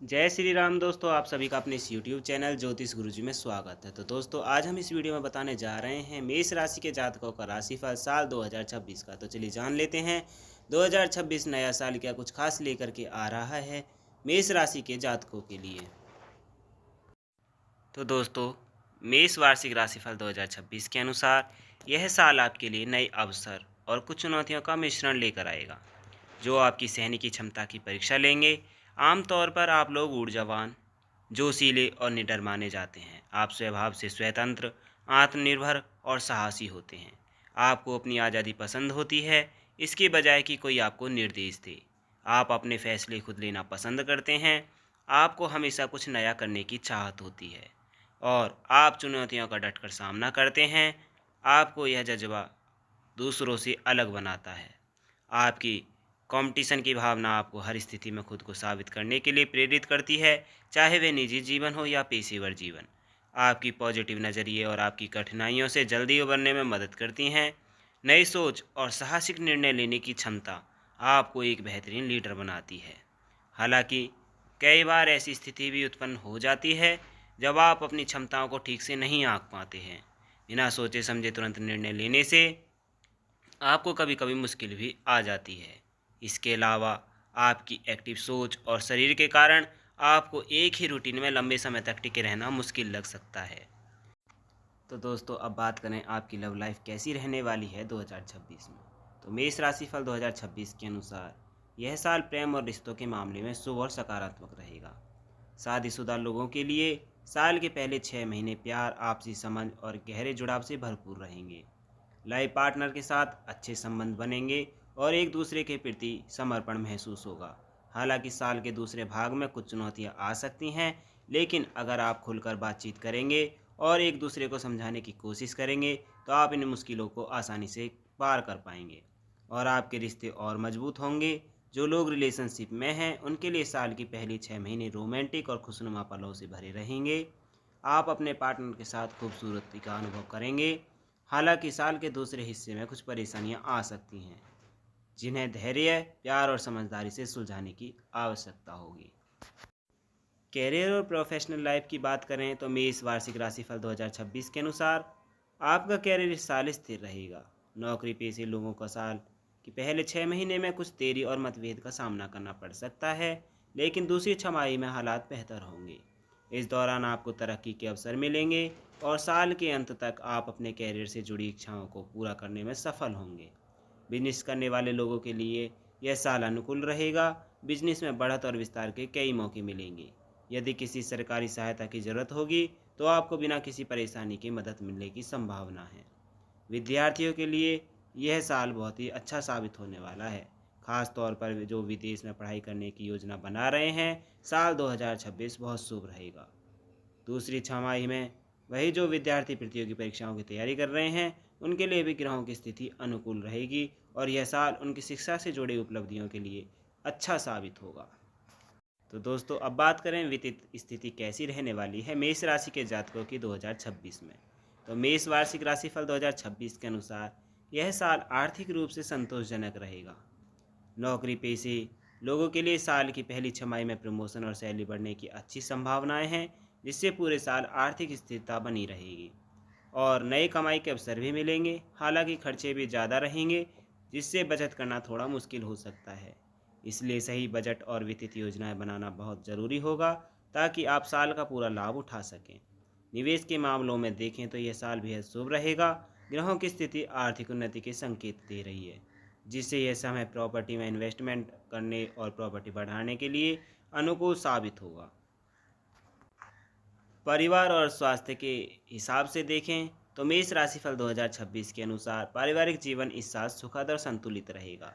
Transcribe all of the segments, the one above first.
जय श्री राम दोस्तों, आप सभी का अपने इस यूट्यूब चैनल ज्योतिष गुरुजी में स्वागत है। तो दोस्तों, आज हम इस वीडियो में बताने जा रहे हैं मेष राशि के जातकों का राशिफल साल 2026 का। तो चलिए जान लेते हैं 2026 नया साल क्या कुछ खास लेकर के आ रहा है मेष राशि के जातकों के लिए। तो दोस्तों, मेष वार्षिक राशिफल 2026 के अनुसार यह साल आपके लिए नए अवसर और कुछ चुनौतियों का मिश्रण लेकर आएगा जो आपकी सहने की क्षमता की परीक्षा लेंगे। आमतौर पर आप लोग ऊर्जावान, जोशीले और निडर माने जाते हैं। आप स्वभाव से स्वतंत्र, आत्मनिर्भर और साहसी होते हैं। आपको अपनी आज़ादी पसंद होती है, इसके बजाय कि कोई आपको निर्देश दे। आप अपने फैसले खुद लेना पसंद करते हैं। आपको हमेशा कुछ नया करने की चाहत होती है और आप चुनौतियों का डटकर सामना करते हैं। आपको यह जज्बा दूसरों से अलग बनाता है। आपकी कंपटीशन की भावना आपको हर स्थिति में खुद को साबित करने के लिए प्रेरित करती है, चाहे वह निजी जीवन हो या पेशेवर जीवन। आपकी पॉजिटिव नज़रिए और आपकी कठिनाइयों से जल्दी उबरने में मदद करती हैं। नई सोच और साहसिक निर्णय लेने की क्षमता आपको एक बेहतरीन लीडर बनाती है। हालांकि कई बार ऐसी स्थिति भी उत्पन्न हो जाती है जब आप अपनी क्षमताओं को ठीक से नहीं आंक पाते हैं। बिना सोचे समझे तुरंत निर्णय लेने से आपको कभी कभी मुश्किल भी आ जाती है। इसके अलावा आपकी एक्टिव सोच और शरीर के कारण आपको एक ही रूटीन में लंबे समय तक टिके रहना मुश्किल लग सकता है। तो दोस्तों, अब बात करें आपकी लव लाइफ कैसी रहने वाली है 2026 में। तो मेष राशिफल 2026 के अनुसार यह साल प्रेम और रिश्तों के मामले में शुभ और सकारात्मक रहेगा। शादीशुदा लोगों के लिए साल के पहले 6 महीने प्यार, आपसी समझ और गहरे जुड़ाव से भरपूर रहेंगे। लाइफ पार्टनर के साथ अच्छे संबंध बनेंगे और एक दूसरे के प्रति समर्पण महसूस होगा। हालांकि साल के दूसरे भाग में कुछ चुनौतियां आ सकती हैं, लेकिन अगर आप खुलकर बातचीत करेंगे और एक दूसरे को समझाने की कोशिश करेंगे तो आप इन मुश्किलों को आसानी से पार कर पाएंगे और आपके रिश्ते और मजबूत होंगे। जो लोग रिलेशनशिप में हैं उनके लिए साल की पहली 6 महीने रोमांटिक और खुशनुमा पलों से भरे रहेंगे। आप अपने पार्टनर के साथ खूबसूरती का अनुभव करेंगे। हालांकि साल के दूसरे हिस्से में कुछ परेशानियां आ सकती हैं जिन्हें धैर्य, प्यार और समझदारी से सुलझाने की आवश्यकता होगी। कैरियर और प्रोफेशनल लाइफ की बात करें तो मेष वार्षिक राशिफल 2026 के अनुसार आपका कैरियर इस साल स्थिर रहेगा। नौकरी पेशे लोगों का साल कि पहले 6 महीने में कुछ देरी और मतभेद का सामना करना पड़ सकता है, लेकिन दूसरी छमाही में हालात बेहतर होंगे। इस दौरान आपको तरक्की के अवसर मिलेंगे और साल के अंत तक आप अपने कैरियर से जुड़ी इच्छाओं को पूरा करने में सफल होंगे। बिजनेस करने वाले लोगों के लिए यह साल अनुकूल रहेगा। बिजनेस में बढ़त और विस्तार के कई मौके मिलेंगे। यदि किसी सरकारी सहायता की ज़रूरत होगी तो आपको बिना किसी परेशानी के मदद मिलने की संभावना है। विद्यार्थियों के लिए यह साल बहुत ही अच्छा साबित होने वाला है, खास तौर पर जो विदेश में पढ़ाई करने की योजना बना रहे हैं। साल 2026 बहुत शुभ रहेगा। दूसरी छमाही में वही जो विद्यार्थी प्रतियोगी परीक्षाओं की तैयारी कर रहे हैं उनके लिए भी ग्रहों की स्थिति अनुकूल रहेगी और यह साल उनकी शिक्षा से जुड़ी उपलब्धियों के लिए अच्छा साबित होगा। तो दोस्तों, अब बात करें वित्तीय स्थिति कैसी रहने वाली है मेष राशि के जातकों की 2026 में। तो मेष वार्षिक राशिफल 2026 के अनुसार यह साल आर्थिक रूप से संतोषजनक रहेगा। नौकरी पेशे लोगों के लिए साल की पहली छमाही में प्रमोशन और सैलरी बढ़ने की अच्छी संभावनाएं हैं, जिससे पूरे साल आर्थिक स्थिरता बनी रहेगी और नए कमाई के अवसर भी मिलेंगे। हालांकि खर्चे भी ज़्यादा रहेंगे, जिससे बचत करना थोड़ा मुश्किल हो सकता है। इसलिए सही बजट और वित्तीय योजनाएं बनाना बहुत ज़रूरी होगा ताकि आप साल का पूरा लाभ उठा सकें। निवेश के मामलों में देखें तो यह साल बेहद शुभ रहेगा। ग्रहों की स्थिति आर्थिक उन्नति के संकेत दे रही है, जिससे यह समय प्रॉपर्टी में इन्वेस्टमेंट करने और प्रॉपर्टी बढ़ाने के लिए अनुकूल साबित होगा। परिवार और स्वास्थ्य के हिसाब से देखें तो मेष राशिफल 2026 के अनुसार पारिवारिक जीवन इस साल सुखद और संतुलित रहेगा।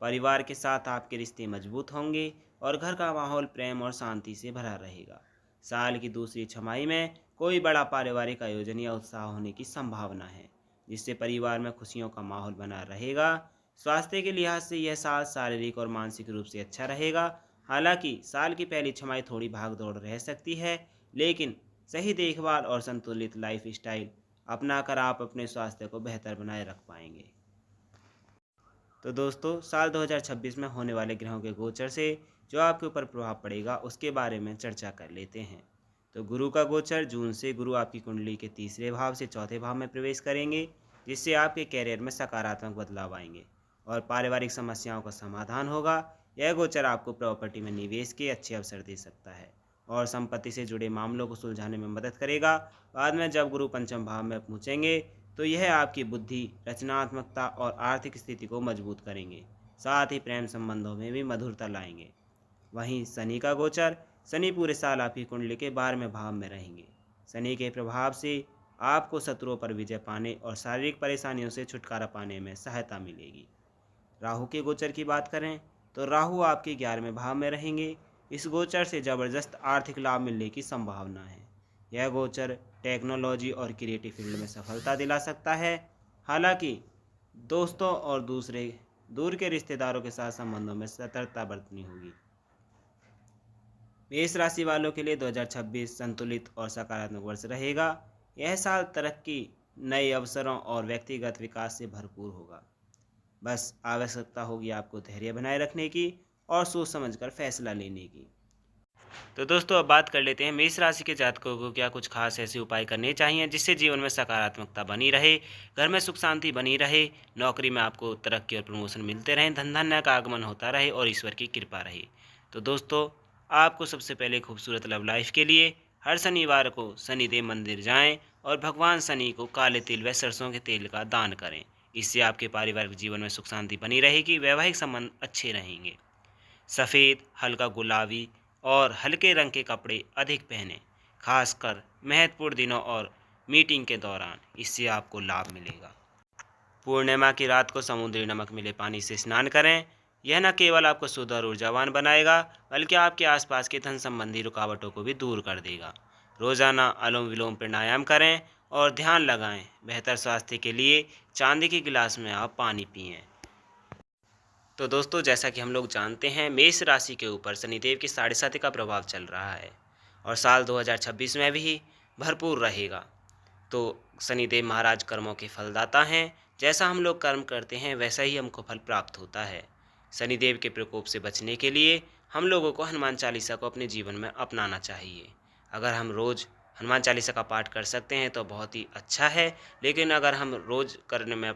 परिवार के साथ आपके रिश्ते मजबूत होंगे और घर का माहौल प्रेम और शांति से भरा रहेगा। साल की दूसरी छमाही में कोई बड़ा पारिवारिक आयोजन या उत्साह होने की संभावना है, जिससे परिवार में खुशियों का माहौल बना रहेगा। स्वास्थ्य के लिहाज से यह साल शारीरिक और मानसिक रूप से अच्छा रहेगा। हालांकि साल की पहली छमाही थोड़ी भागदौड़ रह सकती है, लेकिन सही देखभाल और संतुलित लाइफ स्टाइल अपनाकर आप अपने स्वास्थ्य को बेहतर बनाए रख पाएंगे। तो दोस्तों, साल 2026 में होने वाले ग्रहों के गोचर से जो आपके ऊपर प्रभाव पड़ेगा उसके बारे में चर्चा कर लेते हैं। तो गुरु का गोचर जून से गुरु आपकी कुंडली के तीसरे भाव से चौथे भाव में प्रवेश करेंगे, जिससे आपके कैरियर में सकारात्मक बदलाव आएंगे और पारिवारिक समस्याओं का समाधान होगा। यह गोचर आपको प्रॉपर्टी में निवेश के अच्छे अवसर दे सकता है और संपत्ति से जुड़े मामलों को सुलझाने में मदद करेगा। बाद में जब गुरु पंचम भाव में पहुंचेंगे तो यह आपकी बुद्धि, रचनात्मकता और आर्थिक स्थिति को मजबूत करेंगे, साथ ही प्रेम संबंधों में भी मधुरता लाएंगे। वहीं शनि का गोचर, शनि पूरे साल आपकी कुंडली के 12वें भाव में रहेंगे। शनि के प्रभाव से आपको शत्रुओं पर विजय पाने और शारीरिक परेशानियों से छुटकारा पाने में सहायता मिलेगी। राहु के गोचर की बात करें तो राहु आपके 11वें भाव में रहेंगे। इस गोचर से जबरदस्त आर्थिक लाभ मिलने की संभावना है। यह गोचर टेक्नोलॉजी और क्रिएटिव फील्ड में सफलता दिला सकता है। हालांकि दोस्तों और दूर के रिश्तेदारों के साथ संबंधों में सतर्कता बरतनी होगी। मेष राशि वालों के लिए 2026 संतुलित और सकारात्मक वर्ष रहेगा। यह साल तरक्की, नए अवसरों और व्यक्तिगत विकास से भरपूर होगा। बस आवश्यकता होगी आपको धैर्य बनाए रखने की और सोच समझकर फैसला लेने की। तो दोस्तों अब बात कर लेते हैं मेष राशि के जातकों को क्या कुछ खास ऐसे उपाय करने चाहिए जिससे जीवन में सकारात्मकता बनी रहे, घर में सुख शांति बनी रहे, नौकरी में आपको तरक्की और प्रमोशन मिलते रहें, धन धान्य का आगमन होता रहे और ईश्वर की कृपा रहे। तो दोस्तों आपको सबसे पहले खूबसूरत लव लाइफ के लिए हर शनिवार को शनिदेव मंदिर जाएं और भगवान शनि को काले तिल व सरसों के तेल का दान करें। इससे आपके पारिवारिक जीवन में सुख शांति बनी रहेगी, वैवाहिक संबंध अच्छे रहेंगे। सफ़ेद, हल्का गुलाबी और हल्के रंग के कपड़े अधिक पहनें, खासकर महत्वपूर्ण दिनों और मीटिंग के दौरान, इससे आपको लाभ मिलेगा। पूर्णिमा की रात को समुद्री नमक मिले पानी से स्नान करें। यह न केवल आपको शुद्ध और ऊर्जावान बनाएगा बल्कि आपके आसपास की धन संबंधी रुकावटों को भी दूर कर देगा। रोजाना अनुलोम विलोम प्राणायाम करें और ध्यान लगाएं। बेहतर स्वास्थ्य के लिए चांदी के गिलास में आप पानी पिएं। तो दोस्तों जैसा कि हम लोग जानते हैं मेष राशि के ऊपर शनिदेव की 7.5 का प्रभाव चल रहा है और साल 2026 में भी भरपूर रहेगा। तो शनिदेव महाराज कर्मों के फलदाता हैं। जैसा हम लोग कर्म करते हैं वैसा ही हमको फल प्राप्त होता है। शनिदेव के प्रकोप से बचने के लिए हम लोगों को हनुमान चालीसा को अपने जीवन में अपनाना चाहिए। अगर हम रोज़ हनुमान चालीसा का पाठ कर सकते हैं तो बहुत ही अच्छा है, लेकिन अगर हम रोज़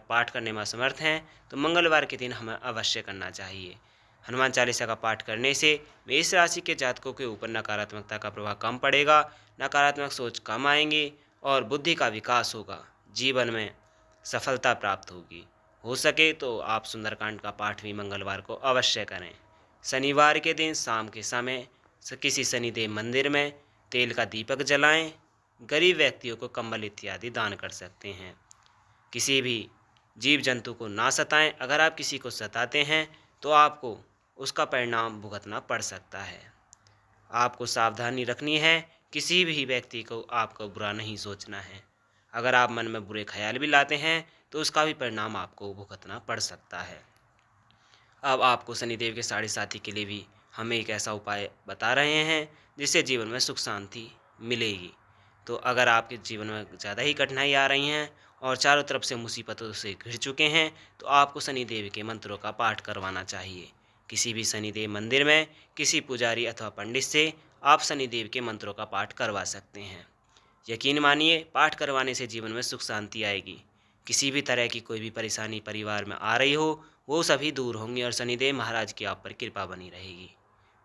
पाठ करने में असमर्थ हैं तो मंगलवार के दिन हमें अवश्य करना चाहिए। हनुमान चालीसा का पाठ करने से मेष राशि के जातकों के ऊपर नकारात्मकता का प्रभाव कम पड़ेगा, नकारात्मक सोच कम आएंगी और बुद्धि का विकास होगा, जीवन में सफलता प्राप्त होगी। हो सके तो आप सुंदरकांड का पाठ भी मंगलवार को अवश्य करें। शनिवार के दिन शाम के समय किसी शनिदेव मंदिर में तेल का दीपक जलाएं। गरीब व्यक्तियों को कंबल इत्यादि दान कर सकते हैं। किसी भी जीव जंतु को ना सताएं। अगर आप किसी को सताते हैं तो आपको उसका परिणाम भुगतना पड़ सकता है। आपको सावधानी रखनी है, किसी भी व्यक्ति को आपको बुरा नहीं सोचना है। अगर आप मन में बुरे ख्याल भी लाते हैं तो उसका भी परिणाम आपको भुगतना पड़ सकता है। अब आपको शनिदेव के 7.5 के लिए भी हम एक ऐसा उपाय बता रहे हैं जिससे जीवन में सुख शांति मिलेगी। तो अगर आपके जीवन में ज़्यादा ही कठिनाई आ रही हैं और चारों तरफ से मुसीबतों से घिर चुके हैं तो आपको शनिदेव के मंत्रों का पाठ करवाना चाहिए। किसी भी शनिदेव मंदिर में किसी पुजारी अथवा पंडित से आप शनिदेव के मंत्रों का पाठ करवा सकते हैं। यकीन मानिए पाठ करवाने से जीवन में सुख शांति आएगी। किसी भी तरह की कोई भी परेशानी परिवार में आ रही हो वो सभी दूर होंगी और शनिदेव महाराज की आप पर कृपा बनी रहेगी।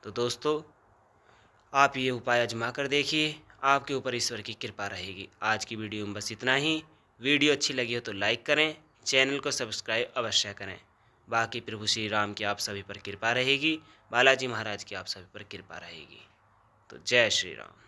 तो दोस्तों आप ये उपाय आजमा कर देखिए, आपके ऊपर ईश्वर की कृपा रहेगी। आज की वीडियो में बस इतना ही। वीडियो अच्छी लगी हो तो लाइक करें, चैनल को सब्सक्राइब अवश्य करें। बाकी प्रभु श्री राम की आप सभी पर कृपा रहेगी, बालाजी महाराज की आप सभी पर कृपा रहेगी। तो जय श्री राम।